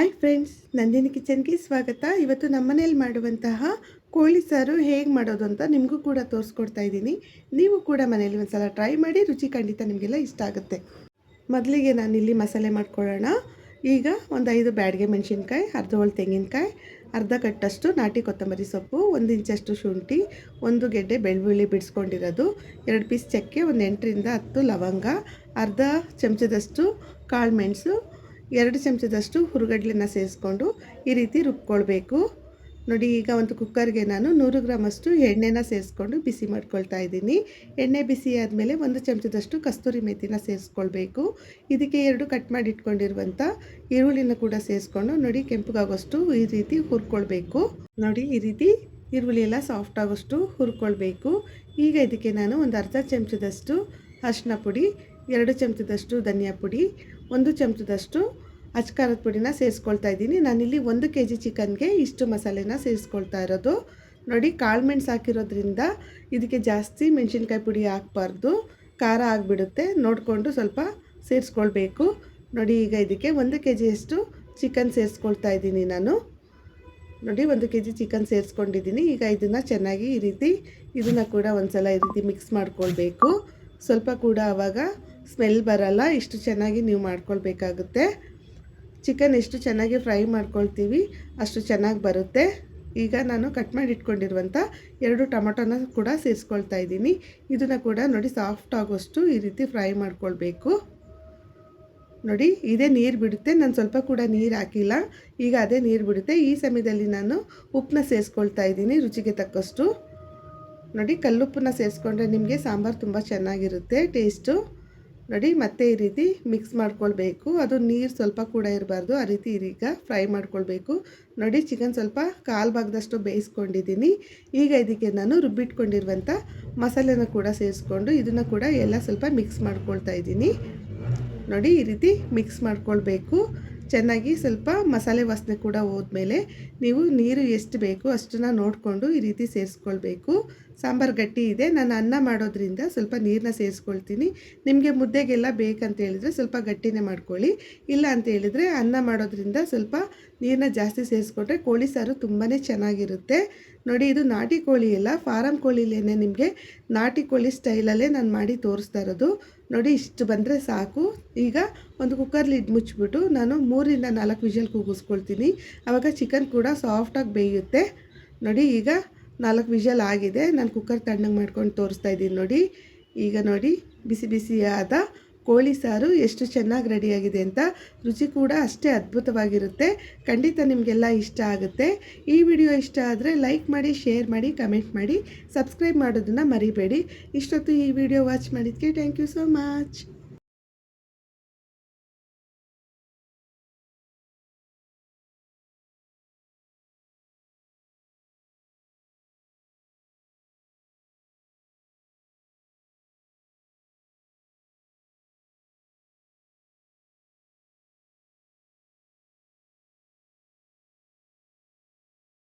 Hi friends, Nandini ಕಿಚನ್ಗೆ ಸ್ವಾಗತ. ಇವತ್ತು ನಮ್ಮನೇಲಿ ಮಾಡುವಂತಹ ಕೋಳಿ ಸಾರು ಹೇಗೆ ಮಾಡೋದು ಅಂತ ನಿಮಗೂ ಕೂಡ ತೋರಿಸ್ಕೊಡ್ತಾ ಇದ್ದೀನಿ. ನೀವು ಕೂಡ ಮನೇಲಿ ಒಂದ್ಸಲ ಟ್ರೈ ಮಾಡಿ, ರುಚಿ ಖಂಡಿತ ನಿಮಗೆಲ್ಲ ಇಷ್ಟ ಆಗುತ್ತೆ. ಮೊದಲಿಗೆ ನಾನಿಲ್ಲಿ ಮಸಾಲೆ ಮಾಡ್ಕೊಳ್ಳೋಣ. ಈಗ ಒಂದು 5 ಬ್ಯಾಡಿಗೆ ಮೆಣಸಿನ್ಕಾಯಿ, ಅರ್ಧ ಹೋಳು ತೆಂಗಿನಕಾಯಿ, ಅರ್ಧ ಕಟ್ಟಷ್ಟು ನಾಟಿ ಕೊತ್ತಂಬರಿ ಸೊಪ್ಪು, 1 ಇಂಚಷ್ಟು ಶುಂಠಿ, 1 ಗೆಡ್ಡೆ ಬೆಳ್ಳುಳ್ಳಿ ಬಿಡಿಸ್ಕೊಂಡಿರೋದು, 2 ಪೀಸ್ ಚಕ್ಕೆ, ಒಂದು 8ರಿಂದ 10 ಲವಂಗ, ಅರ್ಧ ಚಮಚದಷ್ಟು ಕಾಳು ಮೆಣಸು, 2 ಚಮಚದಷ್ಟು ಹುರುಗಡ್ಲೆನ ಸೇರಿಸ್ಕೊಂಡು ಈ ರೀತಿ ರುಬ್ಕೊಳ್ಬೇಕು. ನೋಡಿ, ಈಗ ಒಂದು ಕುಕ್ಕರ್ಗೆ ನಾನು 100 ಗ್ರಾಮಷ್ಟು ಎಣ್ಣೆನ ಸೇರಿಸ್ಕೊಂಡು ಬಿಸಿ ಮಾಡ್ಕೊಳ್ತಾ ಇದ್ದೀನಿ. ಎಣ್ಣೆ ಬಿಸಿ ಆದಮೇಲೆ 1 ಚಮಚದಷ್ಟು ಕಸ್ತೂರಿ ಮೆಥಿನ ಸೇರಿಸ್ಕೊಳ್ಬೇಕು. ಇದಕ್ಕೆ 2 ಕಟ್ ಮಾಡಿ ಇಟ್ಕೊಂಡಿರುವಂಥ ಈರುಳ್ಳಿನ ಕೂಡ ಸೇರಿಸ್ಕೊಂಡು ನೋಡಿ ಕೆಂಪಗಾಗೋಷ್ಟು ಈ ರೀತಿ ಹುರ್ಕೊಳ್ಬೇಕು. ನೋಡಿ, ಈ ರೀತಿ ಈರುಳ್ಳಿ ಎಲ್ಲ ಸಾಫ್ಟ್ ಆಗೋಷ್ಟು ಹುರ್ಕೊಳ್ಬೇಕು. ಈಗ ಇದಕ್ಕೆ ನಾನು ಒಂದು ಅರ್ಧ ಚಮಚದಷ್ಟು ಅರಿಶಿನ ಪುಡಿ, 2 ಚಮಚದಷ್ಟು ಧನಿಯಾ ಪುಡಿ, 1 ಚಮಚದಷ್ಟು ಅಚ್ಕಾರದ ಪುಡಿನ ಸೇರಿಸ್ಕೊಳ್ತಾ ಇದ್ದೀನಿ. ನಾನಿಲ್ಲಿ 1 kg ಚಿಕನ್ಗೆ ಇಷ್ಟು ಮಸಾಲೆನ ಸೇರಿಸ್ಕೊಳ್ತಾ ಇರೋದು. ನೋಡಿ, ಕಾಳು ಮೆಣಸು ಹಾಕಿರೋದ್ರಿಂದ ಇದಕ್ಕೆ ಜಾಸ್ತಿ ಮೆಣಸಿನ್ಕಾಯಿ ಪುಡಿ ಹಾಕಬಾರ್ದು, ಖಾರ ಆಗಿಬಿಡುತ್ತೆ. ನೋಡಿಕೊಂಡು ಸ್ವಲ್ಪ ಸೇರಿಸ್ಕೊಳ್ಬೇಕು. ನೋಡಿ, ಈಗ ಇದಕ್ಕೆ 1 kgಯಷ್ಟು ಚಿಕನ್ ಸೇರಿಸ್ಕೊಳ್ತಾ ಇದ್ದೀನಿ ನಾನು. ನೋಡಿ, 1 kg ಚಿಕನ್ ಸೇರಿಸ್ಕೊಂಡಿದ್ದೀನಿ. ಈಗ ಇದನ್ನು ಚೆನ್ನಾಗಿ ಈ ರೀತಿ ಇದನ್ನು ಕೂಡ ಒಂದ್ಸಲ ಈ ರೀತಿ ಮಿಕ್ಸ್ ಮಾಡ್ಕೊಳ್ಬೇಕು. ಸ್ವಲ್ಪ ಕೂಡ ಆವಾಗ ಸ್ಮೆಲ್ ಬರಲ್ಲ, ಇಷ್ಟು ಚೆನ್ನಾಗಿ ನೀವು ಮಾಡ್ಕೊಳ್ಬೇಕಾಗುತ್ತೆ. ಚಿಕನ್ ಎಷ್ಟು ಚೆನ್ನಾಗಿ ಫ್ರೈ ಮಾಡ್ಕೊಳ್ತೀವಿ ಅಷ್ಟು ಚೆನ್ನಾಗಿ ಬರುತ್ತೆ. ಈಗ ನಾನು ಕಟ್ ಮಾಡಿ ಇಟ್ಕೊಂಡಿರುವಂಥ 2 ಟೊಮೊಟೊನ ಕೂಡ ಸೇರಿಸ್ಕೊಳ್ತಾ ಇದ್ದೀನಿ. ಇದನ್ನು ಕೂಡ ನೋಡಿ ಸಾಫ್ಟ್ ಆಗೋಷ್ಟು ಈ ರೀತಿ ಫ್ರೈ ಮಾಡ್ಕೊಳ್ಬೇಕು. ನೋಡಿ, ಇದೇ ನೀರು ಬಿಡುತ್ತೆ, ನಾನು ಸ್ವಲ್ಪ ಕೂಡ ನೀರು ಹಾಕಿಲ್ಲ. ಈಗ ಅದೇ ನೀರು ಬಿಡುತ್ತೆ. ಈ ಸಮಯದಲ್ಲಿ ನಾನು ಉಪ್ಪನ್ನ ಸೇರಿಸ್ಕೊಳ್ತಾ ಇದ್ದೀನಿ ರುಚಿಗೆ ತಕ್ಕಷ್ಟು. ನೋಡಿ, ಕಲ್ಲುಪ್ಪನ್ನ ಸೇರಿಸ್ಕೊಂಡ್ರೆ ನಿಮಗೆ ಸಾಂಬಾರು ತುಂಬ ಚೆನ್ನಾಗಿರುತ್ತೆ ಟೇಸ್ಟು. ನೋಡಿ, ಮತ್ತೆ ಈ ರೀತಿ ಮಿಕ್ಸ್ ಮಾಡ್ಕೊಳ್ಬೇಕು. ಅದು ನೀರು ಸ್ವಲ್ಪ ಕೂಡ ಇರಬಾರ್ದು, ಆ ರೀತಿ ಈಗ ಫ್ರೈ ಮಾಡ್ಕೊಳ್ಬೇಕು. ನೋಡಿ, ಚಿಕನ್ ಸ್ವಲ್ಪ ಕಾಲು ಭಾಗದಷ್ಟು ಬೇಯಿಸ್ಕೊಂಡಿದ್ದೀನಿ. ಈಗ ಇದಕ್ಕೆ ನಾನು ರುಬ್ಬಿಟ್ಕೊಂಡಿರುವಂಥ ಮಸಾಲೆನ ಕೂಡ ಸೇರಿಸ್ಕೊಂಡು ಇದನ್ನು ಕೂಡ ಎಲ್ಲ ಸ್ವಲ್ಪ ಮಿಕ್ಸ್ ಮಾಡ್ಕೊಳ್ತಾ ಇದ್ದೀನಿ. ನೋಡಿ, ಈ ರೀತಿ ಮಿಕ್ಸ್ ಮಾಡ್ಕೊಳ್ಬೇಕು ಚೆನ್ನಾಗಿ. ಸ್ವಲ್ಪ ಮಸಾಲೆ ವಾಸನೆ ಕೂಡ ಹೋದ್ಮೇಲೆ ನೀವು ನೀರು ಎಷ್ಟು ಬೇಕು ಅಷ್ಟನ್ನು ನೋಡಿಕೊಂಡು ಈ ರೀತಿ ಸೇರಿಸ್ಕೊಳ್ಬೇಕು. ಸಾಂಬಾರು ಗಟ್ಟಿ ಇದೆ, ನಾನು ಅನ್ನ ಮಾಡೋದ್ರಿಂದ ಸ್ವಲ್ಪ ನೀರನ್ನ ಸೇರಿಸ್ಕೊಳ್ತೀನಿ. ನಿಮಗೆ ಮುದ್ದೆಗೆಲ್ಲ ಬೇಕಂತ ಹೇಳಿದರೆ ಸ್ವಲ್ಪ ಗಟ್ಟಿನೇ ಮಾಡ್ಕೊಳ್ಳಿ. ಇಲ್ಲ ಅಂತ ಹೇಳಿದರೆ ಅನ್ನ ಮಾಡೋದ್ರಿಂದ ಸ್ವಲ್ಪ ನೀರನ್ನ ಜಾಸ್ತಿ ಸೇರಿಸ್ಕೊಂಡ್ರೆ ಕೋಳಿ ಸಾರು ತುಂಬಾ ಚೆನ್ನಾಗಿರುತ್ತೆ. ನೋಡಿ, ಇದು ನಾಟಿ ಕೋಳಿ ಎಲ್ಲ, ಫಾರಮ್ ಕೋಳಿಲೇ ನಿಮಗೆ ನಾಟಿ ಕೋಳಿ ಸ್ಟೈಲಲ್ಲೇ ನಾನು ಮಾಡಿ ತೋರಿಸ್ತಾ ಇರೋದು. ನೋಡಿ, ಇಷ್ಟು ಬಂದರೆ ಸಾಕು. ಈಗ ಒಂದು ಕುಕ್ಕರ್ ಲಿಡ್ ಮುಚ್ಚಿಬಿಟ್ಟು ನಾನು 3ರಿಂದ 4 ವಿಷಲ್ ಕೂಗಿಸ್ಕೊಳ್ತೀನಿ. ಆವಾಗ ಚಿಕನ್ ಕೂಡ ಸಾಫ್ಟಾಗಿ ಬೇಯುತ್ತೆ. ನೋಡಿ, ಈಗ 4 ವಿಷಲ್ ಆಗಿದೆ. ನಾನು ಕುಕ್ಕರ್ ತಣ್ಣಗೆ ಮಾಡ್ಕೊಂಡು ತೋರಿಸ್ತಾ ಇದ್ದೀನಿ. ನೋಡಿ, ಈಗ ನೋಡಿ ಬಿಸಿ ಬಿಸಿಯಾದ ಕೋಳಿ ಸಾರು ಎಷ್ಟು ಚೆನ್ನಾಗಿ ರೆಡಿಯಾಗಿದೆ ಅಂತ. ರುಚಿ ಕೂಡ ಅಷ್ಟೇ ಅದ್ಭುತವಾಗಿರುತ್ತೆ. ಖಂಡಿತ ನಿಮಗೆಲ್ಲ ಇಷ್ಟ ಆಗುತ್ತೆ. ಈ ವಿಡಿಯೋ ಇಷ್ಟ ಆದರೆ ಲೈಕ್ ಮಾಡಿ, ಶೇರ್ ಮಾಡಿ, ಕಮೆಂಟ್ ಮಾಡಿ, ಸಬ್ಸ್ಕ್ರೈಬ್ ಮಾಡೋದನ್ನು ಮರಿಬೇಡಿ. ಇಷ್ಟೊತ್ತು ಈ ವಿಡಿಯೋ ವಾಚ್ ಮಾಡಿದ್ದಕ್ಕೆ ಥ್ಯಾಂಕ್ ಯು ಸೋ ಮಚ್.